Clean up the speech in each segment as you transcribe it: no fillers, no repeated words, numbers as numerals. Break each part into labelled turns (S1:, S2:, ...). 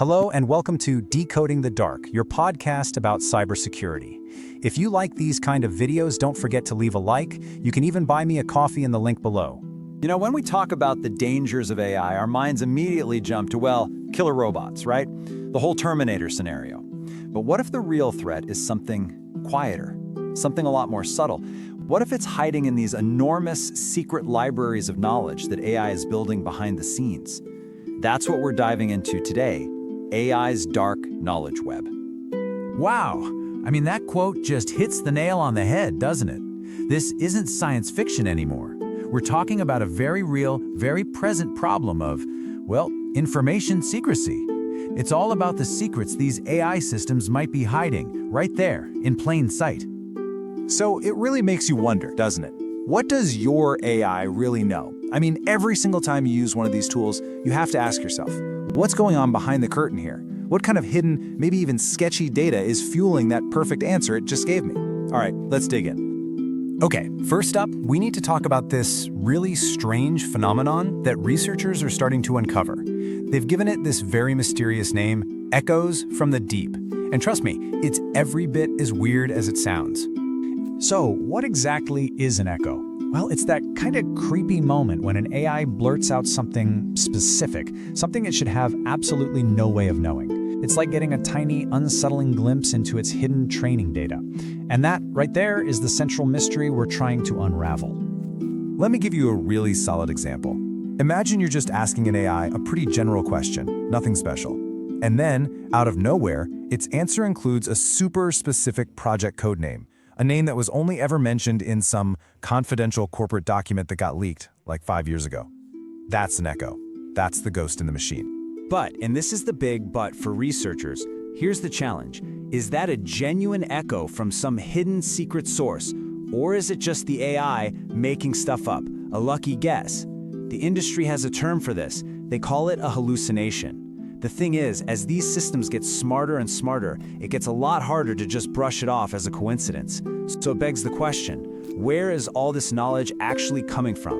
S1: Hello and welcome to Decoding the Dark, your podcast about cybersecurity. If you like these kind of videos, don't forget to leave a like. You can even buy me a coffee in the link below.
S2: You know, when we talk about the dangers of AI, our minds immediately jump to, well, killer robots, right? The whole Terminator scenario. But what if the real threat is something quieter, something a lot more subtle? What if it's hiding in these enormous secret libraries of knowledge that AI is building behind the scenes? That's what we're diving into today. AI's dark knowledge web.
S3: Wow, I mean that quote just hits the nail on the head, doesn't it? This isn't science fiction anymore. We're talking about a very real, very present problem of, well, information secrecy. It's all about the secrets these AI systems might be hiding right there in plain sight.
S1: So it really makes you wonder, doesn't it? What does your AI really know? I mean, every single time you use one of these tools, you have to ask yourself, what's going on behind the curtain here? What kind of hidden, maybe even sketchy data is fueling that perfect answer it just gave me? All right, let's dig in. Okay, first up, we need to talk about this really strange phenomenon that researchers are starting to uncover. They've given it this very mysterious name, echoes from the deep. And trust me, it's every bit as weird as it sounds. So, what exactly is an echo? Well, it's that kind of creepy moment when an AI blurts out something specific, something it should have absolutely no way of knowing. It's like getting a tiny, unsettling glimpse into its hidden training data. And that, right there, is the central mystery we're trying to unravel. Let me give you a really solid example. Imagine you're just asking an AI a pretty general question, nothing special. And then, out of nowhere, its answer includes a super specific project code name. A name that was only ever mentioned in some confidential corporate document that got leaked like 5 years ago. That's an echo. That's the ghost in the machine.
S2: But, and this is the big but for researchers, here's the challenge. Is that a genuine echo from some hidden secret source, or is it just the AI making stuff up, a lucky guess? The industry has a term for this. They call it a hallucination. The thing is, as these systems get smarter and smarter, it gets a lot harder to just brush it off as a coincidence. So it begs the question, where is all this knowledge actually coming from?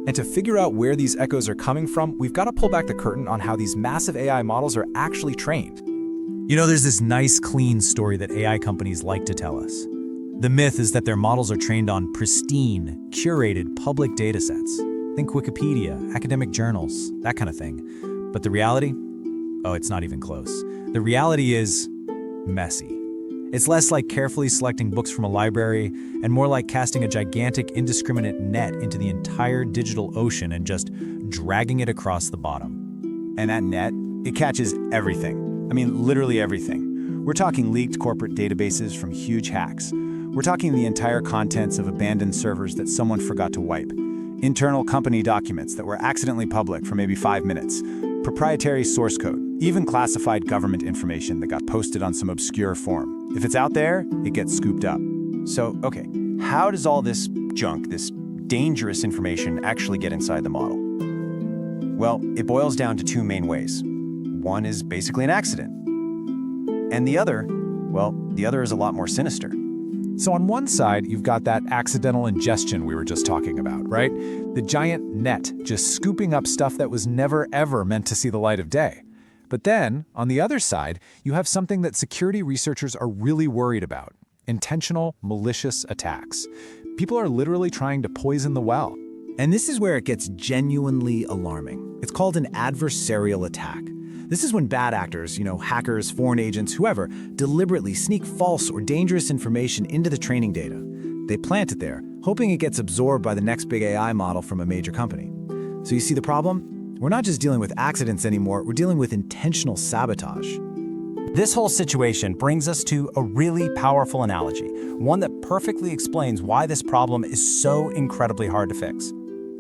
S1: And to figure out where these echoes are coming from, we've got to pull back the curtain on how these massive AI models are actually trained. You know, there's this nice, clean story that AI companies like to tell us. The myth is that their models are trained on pristine, curated public datasets. Think Wikipedia, academic journals, that kind of thing. But the reality? Oh, it's not even close. The reality is messy. It's less like carefully selecting books from a library and more like casting a gigantic, indiscriminate net into the entire digital ocean and just dragging it across the bottom. And that net, it catches everything. I mean, literally everything. We're talking leaked corporate databases from huge hacks. We're talking the entire contents of abandoned servers that someone forgot to wipe. Internal company documents that were accidentally public for maybe 5 minutes. Proprietary source code, even classified government information that got posted on some obscure forum. If it's out there, it gets scooped up. So, okay, how does all this junk, this dangerous information actually get inside the model? Well, it boils down to two main ways. One is basically an accident. And the other is a lot more sinister. So on one side, you've got that accidental ingestion we were just talking about, right? The giant net just scooping up stuff that was never ever meant to see the light of day. But then, on the other side, you have something that security researchers are really worried about: intentional, malicious attacks. People are literally trying to poison the well.
S2: And this is where it gets genuinely alarming. It's called an adversarial attack. This is when bad actors, hackers, foreign agents, whoever, deliberately sneak false or dangerous information into the training data. They plant it there, hoping it gets absorbed by the next big AI model from a major company. So you see the problem? We're not just dealing with accidents anymore, we're dealing with intentional sabotage.
S1: This whole situation brings us to a really powerful analogy, one that perfectly explains why this problem is so incredibly hard to fix.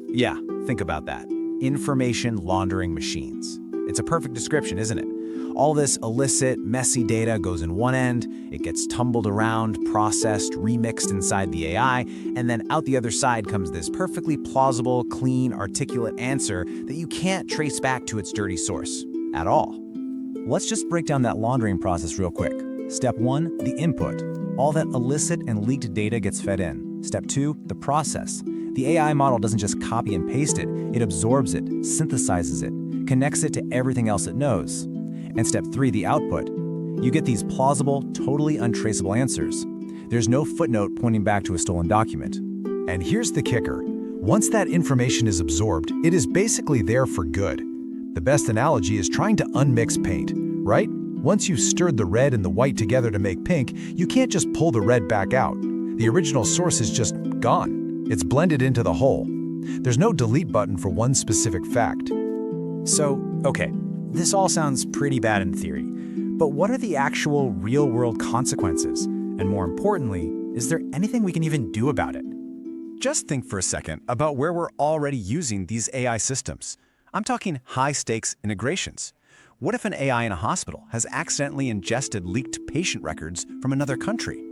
S1: Yeah, think about that. Information laundering machines. It's a perfect description, isn't it? All this illicit, messy data goes in one end, it gets tumbled around, processed, remixed inside the AI, and then out the other side comes this perfectly plausible, clean, articulate answer that you can't trace back to its dirty source at all. Let's just break down that laundering process real quick. Step 1, the input. All that illicit and leaked data gets fed in. Step 2, the process. The AI model doesn't just copy and paste it, it absorbs it, synthesizes it, connects it to everything else it knows. And step 3, the output. You get these plausible, totally untraceable answers. There's no footnote pointing back to a stolen document.
S3: And here's the kicker. Once that information is absorbed, it is basically there for good. The best analogy is trying to unmix paint, right? Once you've stirred the red and the white together to make pink, you can't just pull the red back out. The original source is just gone. It's blended into the whole. There's no delete button for one specific fact.
S1: So, okay, this all sounds pretty bad in theory, but what are the actual real-world consequences? And more importantly, is there anything we can even do about it? Just think for a second about where we're already using these AI systems. I'm talking high-stakes integrations. What if an AI in a hospital has accidentally ingested leaked patient records from another country?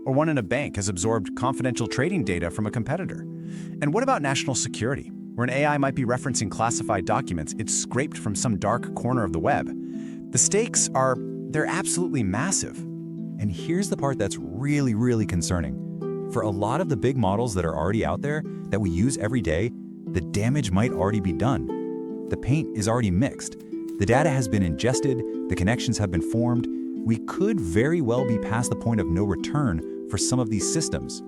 S1: Or one in a bank has absorbed confidential trading data from a competitor? And what about national security, where an AI might be referencing classified documents it's scraped from some dark corner of the web? The stakes they're absolutely massive.
S4: And here's the part that's really concerning. For a lot of the big models that are already out there that we use every day, the damage might already be done. The paint is already mixed. The data has been ingested, the connections have been formed. We could very well be past the point of no return for some of these systems.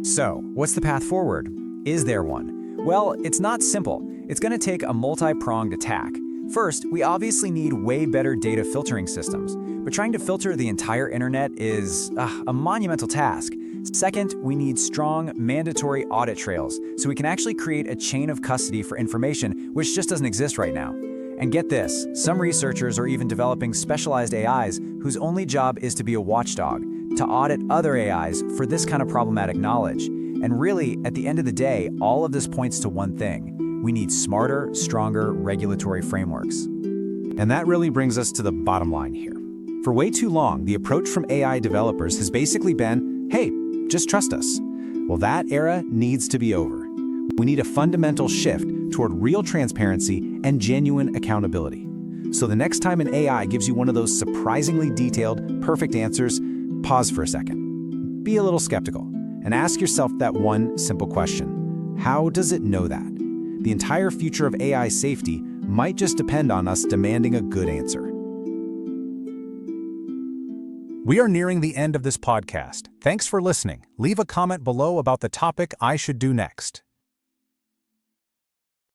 S2: So, what's the path forward? Is there one? Well, it's not simple. It's going to take a multi-pronged attack. First, we obviously need way better data filtering systems, but trying to filter the entire internet is a monumental task. Second, we need strong, mandatory audit trails so we can actually create a chain of custody for information which just doesn't exist right now. And get this, some researchers are even developing specialized AIs whose only job is to be a watchdog, to audit other AIs for this kind of problematic knowledge. And really, at the end of the day, all of this points to one thing. We need smarter, stronger regulatory frameworks.
S1: And that really brings us to the bottom line here. For way too long, the approach from AI developers has basically been, hey, just trust us. Well, that era needs to be over. We need a fundamental shift toward real transparency and genuine accountability. So the next time an AI gives you one of those surprisingly detailed, perfect answers, pause for a second. Be a little skeptical and ask yourself that one simple question. How does it know that? The entire future of AI safety might just depend on us demanding a good answer.
S3: We are nearing the end of this podcast. Thanks for listening. Leave a comment below about the topic I should do next.